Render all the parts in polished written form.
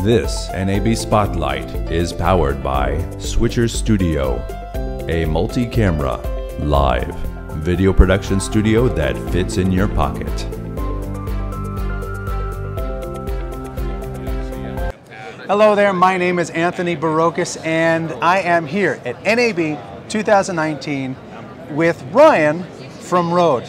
This NAB Spotlight is powered by Switcher Studio, a multi-camera, live video production studio that fits in your pocket. Hello there, my name is Anthony Barocas and I am here at NAB 2019 with Ryan from Rode.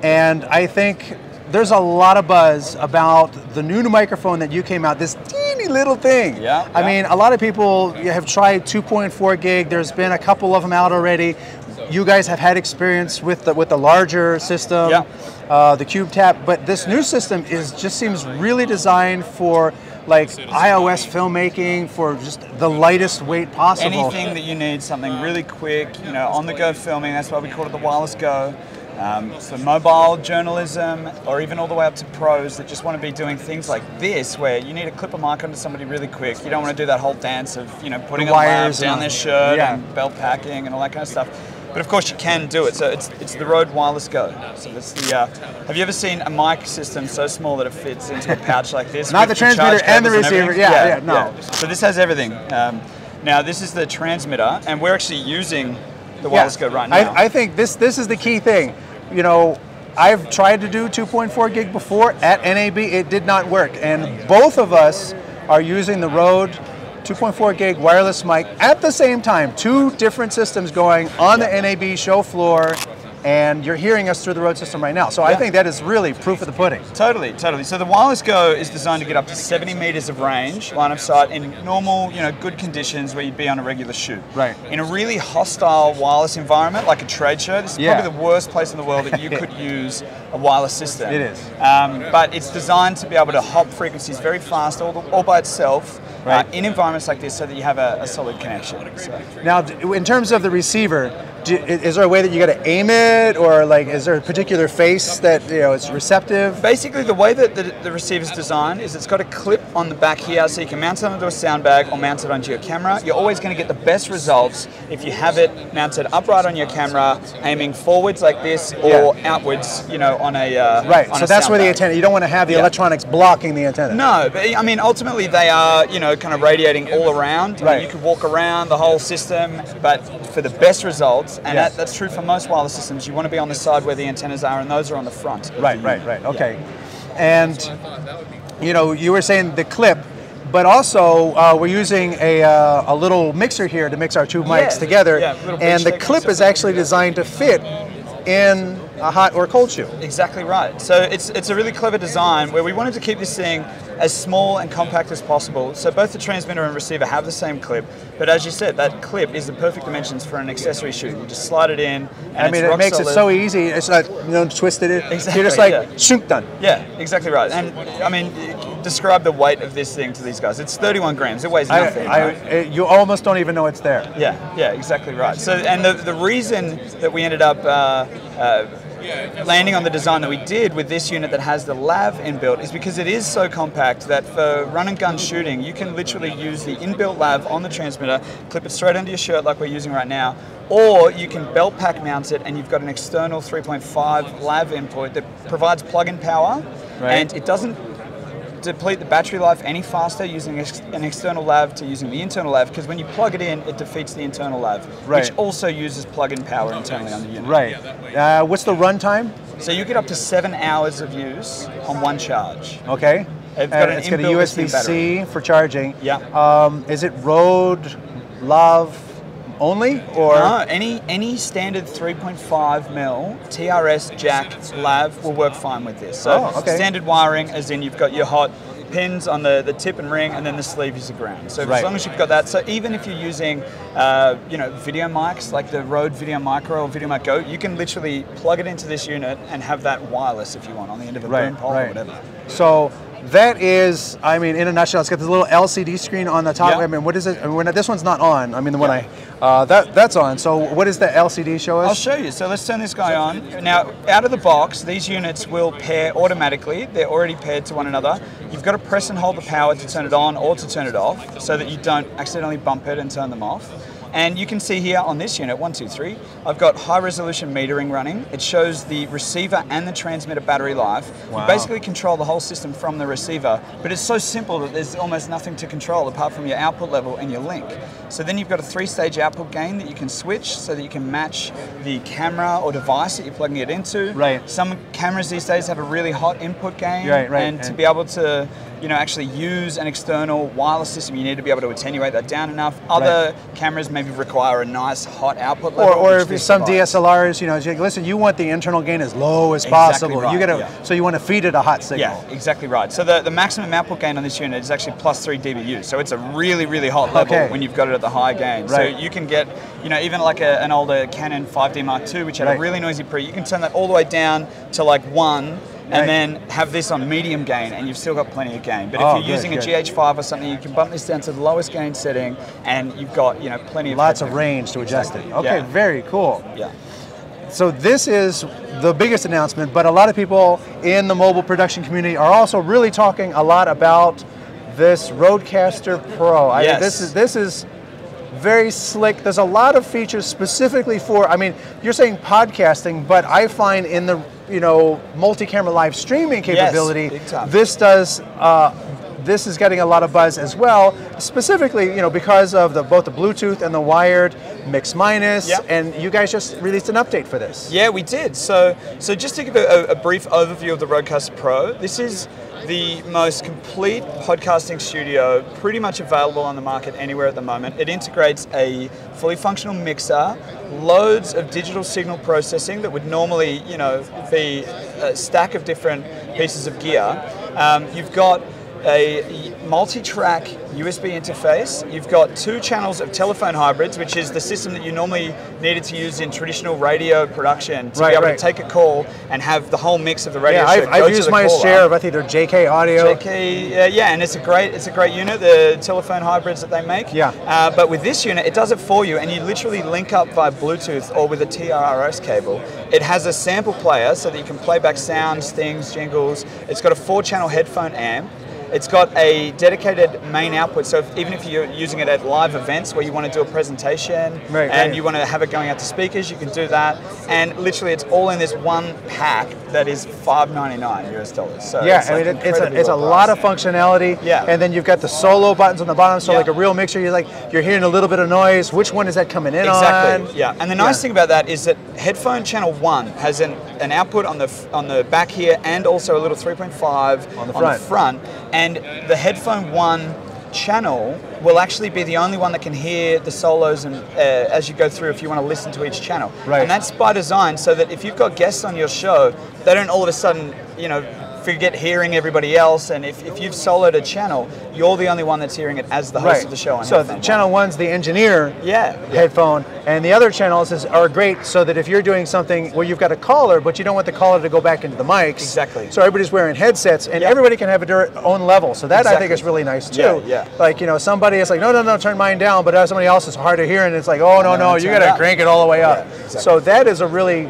And I think there's a lot of buzz about the new microphone that you came out, this teeny little thing. I mean, a lot of people have tried 2.4 gig. There's been a couple of them out already. You guys have had experience with the larger system, the Cube Tap, but this new system just seems really designed for like iOS filmmaking, for just the lightest weight possible. Anything that you need, something really quick, you know, on-the-go filming. That's why we call it the wireless go. So mobile journalism, or even all the way up to pros that just want to be doing things like this, where you need to clip a mic onto somebody really quick. You don't want to do that whole dance of, you know, putting a lab down their shirt and belt packing and all that kind of stuff. But of course you can do it. So it's the Rode Wireless Go. So that's the. Have you ever seen a mic system so small that it fits into a pouch like this? Not the transmitter and the receiver. No. So this has everything. Now this is the transmitter, and we're actually using the Wireless Go right now. I think this is the key thing. You know, I've tried to do 2.4 gig before at NAB. It did not work, and both of us are using the Rode 2.4 gig wireless mic at the same time. Two different systems going on the NAB show floor, and you're hearing us through the Rode system right now. So I think that is really proof of the pudding. Totally, totally. So the Wireless Go is designed to get up to 70 meters of range, line of sight, in normal, you know, good conditions where you'd be on a regular shoot. Right. In a really hostile wireless environment, like a trade show, this is probably the worst place in the world that you could use a wireless system. It is. But it's designed to be able to hop frequencies very fast, all by itself, in environments like this, so that you have a solid connection. So. Now, in terms of the receiver, is there a way that you got to aim it, or like, is there a particular face that, you know, it's receptive? Basically, the way that the receiver's designed is it's got a clip on the back here, so you can mount it onto a sound bag or mount it onto your camera. You're always going to get the best results if you have it mounted upright on your camera, aiming forwards like this, or outwards, you know, on a so that's where the antenna. You don't want to have the electronics blocking the antenna. No, but I mean, ultimately they are, you know, kind of radiating all around. I mean, you could walk around the whole system, but for the best results, and that's true for most wireless systems, you want to be on the side where the antennas are, and those are on the front. Right. Okay. And you know, you were saying the clip, but also we're using a little mixer here to mix our two mics together, and the clip is actually designed to fit in a hot or cold shoe. Exactly right. So it's a really clever design where we wanted to keep this thing as small and compact as possible. So both the transmitter and receiver have the same clip, but as you said, that clip is the perfect dimensions for an accessory shoe. You just slide it in, and I mean, it makes it so easy. It's not, you know, twisted it. Exactly, you're just like, shunk, done. Yeah, exactly right. And I mean, describe the weight of this thing to these guys. It's 31 grams. It weighs nothing. You almost don't even know it's there. Yeah, exactly right. So, and the reason that we ended up landing on the design that we did with this unit that has the lav inbuilt is because it is so compact that for run and gun shooting, you can literally use the inbuilt lav on the transmitter, clip it straight under your shirt like we're using right now, or you can belt pack mount it, and you've got an external 3.5 lav input that provides plug-in power, and it doesn't deplete the battery life any faster using an external lav to using the internal lav, because when you plug it in, it defeats the internal lav, which also uses plug-in power internally on the unit. What's the run time? So you get up to 7 hours of use on one charge. Okay. It's got a USB-C for charging. Is it Rode Lav only, or no? Any standard 3.5 mil TRS jack lav will work fine with this. So standard wiring, as in you've got your hot pins on the tip and ring, and then the sleeve is the ground. So as long as you've got that, so even if you're using you know, video mics like the Rode Video Micro or Video Mic Go, you can literally plug it into this unit and have that wireless if you want on the end of a boom pole or whatever. So that is, I mean, in a nutshell, it's got this little LCD screen on the top. I mean, what is it? I mean, this one's not on. I mean, the one that's on. So what does the LCD show us? I'll show you. So let's turn this guy on. Now, out of the box, these units will pair automatically. They're already paired to one another. You've got to press and hold the power to turn it on or to turn it off, so that you don't accidentally bump it and turn them off. And you can see here on this unit, 1, 2, 3, I've got high resolution metering running. It shows the receiver and the transmitter battery life. Wow. You basically control the whole system from the receiver, but it's so simple that there's almost nothing to control apart from your output level and your link. So then you've got a 3-stage output gain that you can switch so that you can match the camera or device that you're plugging it into. Right. Some cameras these days have a really hot input gain, right. and to be able to actually use an external wireless system, you need to be able to attenuate that down enough. Other cameras maybe require a nice hot output level. Or if some DSLRs, it's like, listen, you want the internal gain as low as possible. Right, you gotta, so you want to feed it a hot signal. Yeah, exactly right. So the maximum output gain on this unit is actually plus 3 dBu. So it's a really, really hot level when you've got it at the high gain. Right. So you can get, even like an older Canon 5D Mark II, which had a really noisy pre, you can turn that all the way down to like 1, and then have this on medium gain, and you've still got plenty of gain. But if you're using a GH5 or something, you can bump this down to the lowest gain setting, and you've got plenty of lots of range to adjust it. Okay, very cool. Yeah. So this is the biggest announcement, but a lot of people in the mobile production community are also really talking a lot about this RODEcaster Pro. This is very slick. There's a lot of features specifically for, you're saying podcasting, but I find in the multi-camera live streaming capability, this is getting a lot of buzz as well, specifically because of both the Bluetooth and the wired mix minus, and you guys just released an update for this. Yeah, we did. So just to give a brief overview of the RODEcaster Pro, this is the most complete podcasting studio pretty much available on the market anywhere at the moment. It integrates a fully functional mixer, loads of digital signal processing that would normally, be a stack of different pieces of gear. You've got a multi-track USB interface. You've got 2 channels of telephone hybrids, which is the system that you normally needed to use in traditional radio production to be able to take a call and have the whole mix of the radio show. I've used my share of either JK Audio. And it's a great unit, the telephone hybrids that they make. But with this unit, it does it for you, and you literally link up via Bluetooth or with a TRRS cable. It has a sample player so that you can play back sounds, things, jingles. It's got a 4-channel headphone amp. It's got a dedicated main output, so even if you're using it at live events where you want to do a presentation you want to have it going out to speakers, you can do that. And literally, it's all in this one pack that is $5.99 US. So it's a lot of functionality. And then you've got the solo buttons on the bottom, so like a real mixer, you're hearing a little bit of noise. Which one is that coming in on? Yeah. And the nice thing about that is that headphone channel 1 has an output on the back here, and also a little 3.5 on the front. And the headphone 1 channel will actually be the only one that can hear the solos and as you go through if you want to listen to each channel. And that's by design, so that if you've got guests on your show, they don't all of a sudden, forget hearing everybody else, and if you've soloed a channel, you're the only one that's hearing it as the host of the show. So channel 1's the engineer headphone, and the other channels are great so that if you're doing something where you've got a caller, but you don't want the caller to go back into the mics. So everybody's wearing headsets, and everybody can have their own level. So that I think is really nice too. Like, somebody is like, no, turn mine down, but somebody else is hard to hear, and it's like, oh, no, you got to crank it all the way up. So that is a really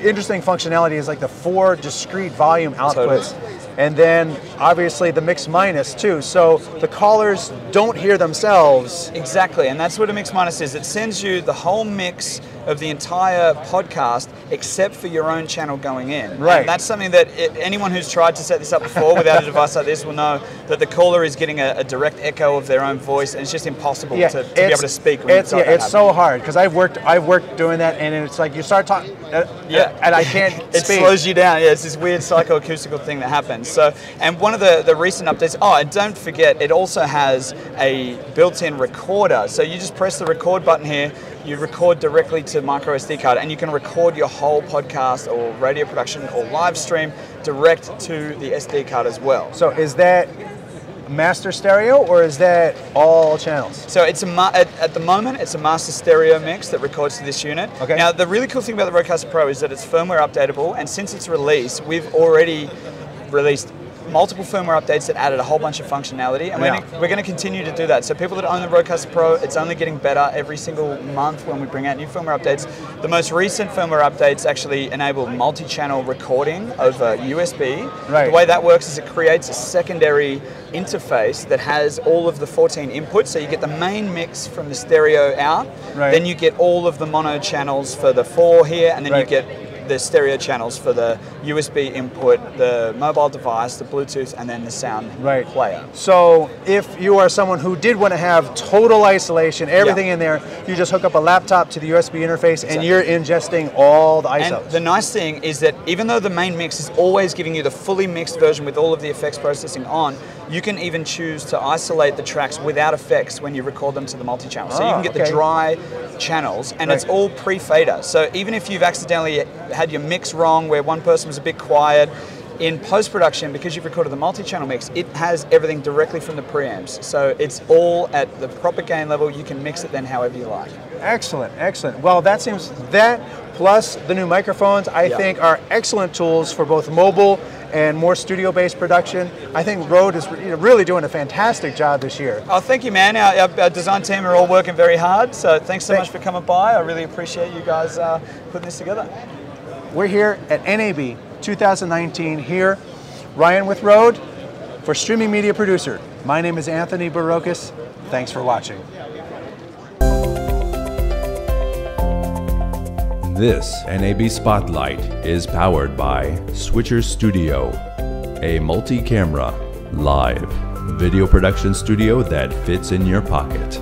interesting functionality, is like the 4 discrete volume outputs. And then obviously the mix minus too, so the callers don't hear themselves. Exactly, and that's what a mix minus is. It sends you the whole mix of the entire podcast except for your own channel going in. And that's something that anyone who's tried to set this up before without a device like this will know that the caller is getting a direct echo of their own voice, and it's just impossible to be able to speak. It's so hard, because I've worked doing that, and it's like you start talking, and I can't it speak. Slows you down. It's this weird psychoacoustical thing that happens. So, and one of the recent updates, and don't forget, it also has a built-in recorder. So you just press the record button here, you record directly to micro SD card, and you can record your whole podcast or radio production or live stream direct to the SD card as well. So is that master stereo, or is that all channels? So it's at the moment it's a master stereo mix that records to this unit. Now the really cool thing about the RODEcaster Pro is that it's firmware updatable, and since its release, we've already released multiple firmware updates that added a whole bunch of functionality, and we're going to continue to do that. So people that own the RODEcaster Pro, it's only getting better every single month when we bring out new firmware updates. The most recent firmware updates actually enable multi-channel recording over USB. Right. The way that works is it creates a secondary interface that has all of the 14 inputs, so you get the main mix from the stereo out, then you get all of the mono channels for the 4 here, and then you get the stereo channels for the USB input, the mobile device, the Bluetooth, and then the sound player. So if you are someone who did want to have total isolation, everything in there, you just hook up a laptop to the USB interface and you're ingesting all the ISOs. And the nice thing is that even though the main mix is always giving you the fully mixed version with all of the effects processing on, you can even choose to isolate the tracks without effects when you record them to the multi-channel. So you can get the dry channels, and it's all pre-fader. So even if you've accidentally had your mix wrong, where one person was a bit quiet, in post-production, because you've recorded the multi-channel mix, it has everything directly from the preamps. So it's all at the proper gain level. You can mix it then however you like. Excellent, excellent. Well, that seems, that plus the new microphones, I think are excellent tools for both mobile and more studio-based production. I think Rode is really doing a fantastic job this year. Oh, thank you, man. Our design team are all working very hard, so thanks so much for coming by. I really appreciate you guys putting this together. We're here at NAB 2019 here. Ryan with Rode for Streaming Media Producer. My name is Anthony Barocas. Thanks for watching. This NAB Spotlight is powered by Switcher Studio, a multi-camera, live video production studio that fits in your pocket.